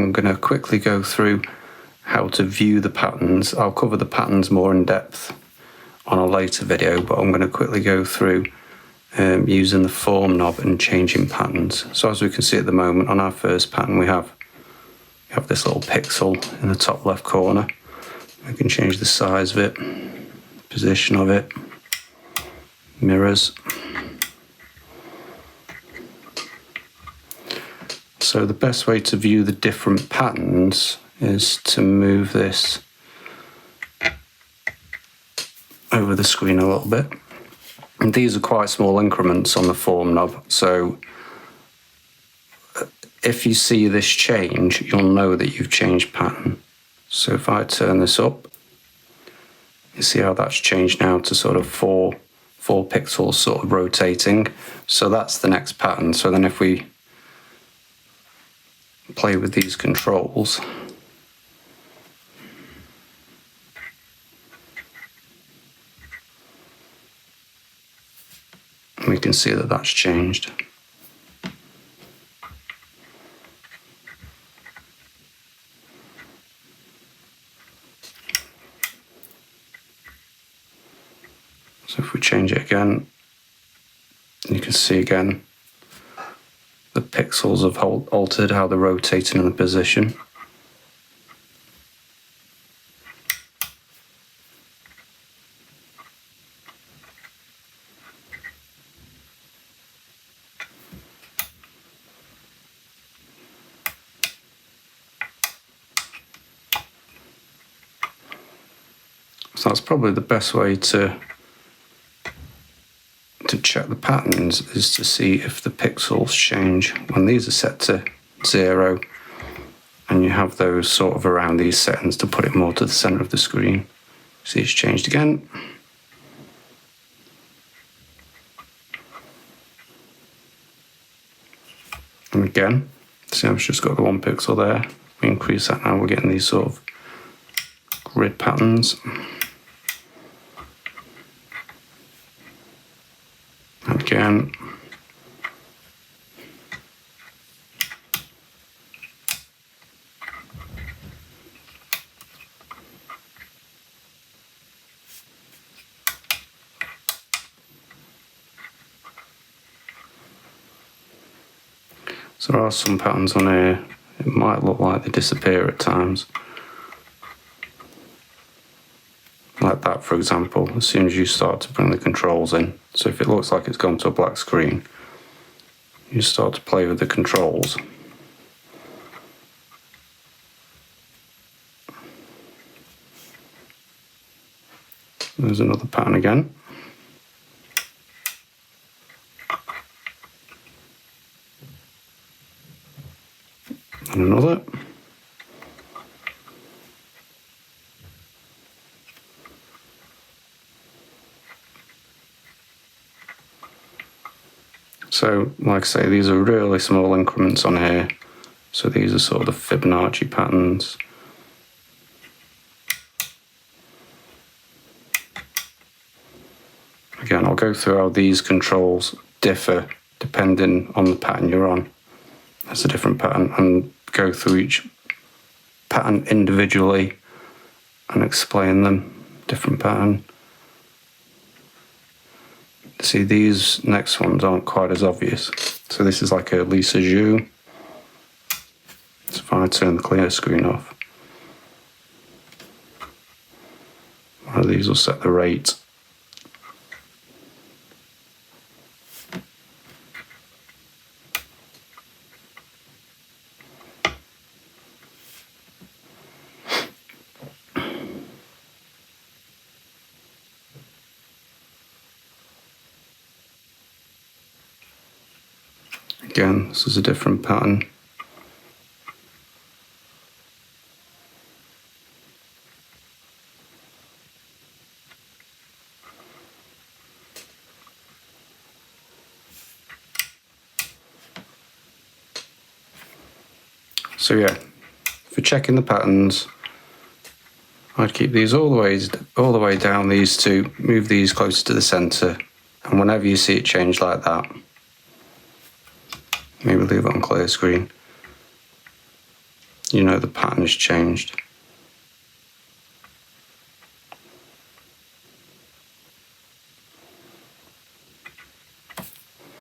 I'm going to quickly go through how to view the patterns. I'll cover the patterns more in depth on a later video, but I'm going to quickly go through using the form knob and changing patterns. So as we can see at the moment on our first pattern, we have this little pixel in the top left corner. We can change the size of it, position of it, mirrors. So the best way to view the different patterns is to move this over the screen a little bit. And these are quite small increments on the form knob, so if you see this change, you'll know that you've changed pattern. So if I turn this up, you see how that's changed now to sort of four pixels sort of rotating. So that's the next pattern. So then if we play with these controls, we can see that that's changed. So if we change it again, you can see again the pixels have altered how they're rotating in the position. So that's probably the best way to check the patterns, is to see if the pixels change when these are set to 0, and you have those sort of around these settings to put it more to the center of the screen. See, it's changed again. And again, see, I've just got the 1 pixel there. We increase that now, we're getting these sort of grid patterns. And again. So there are some patterns on here, it might look like they disappear at times. Like that, for example, as soon as you start to bring the controls in. So if it looks like it's gone to a black screen, you start to play with the controls. There's another pattern again. And another. So, like I say, these are really small increments on here. So these are sort of the Fibonacci patterns. Again, I'll go through how these controls differ depending on the pattern you're on. That's a different pattern, and go through each pattern individually and explain them, different pattern. See, these next ones aren't quite as obvious. So this is like a Lisa Zhu. So if I turn the clear screen off, one of these will set the rate. Again, this is a different pattern. So yeah, for checking the patterns, I'd keep these all the way down, these two, move these closer to the center, and whenever you see it change like that, maybe leave it on clear screen, you know the pattern has changed.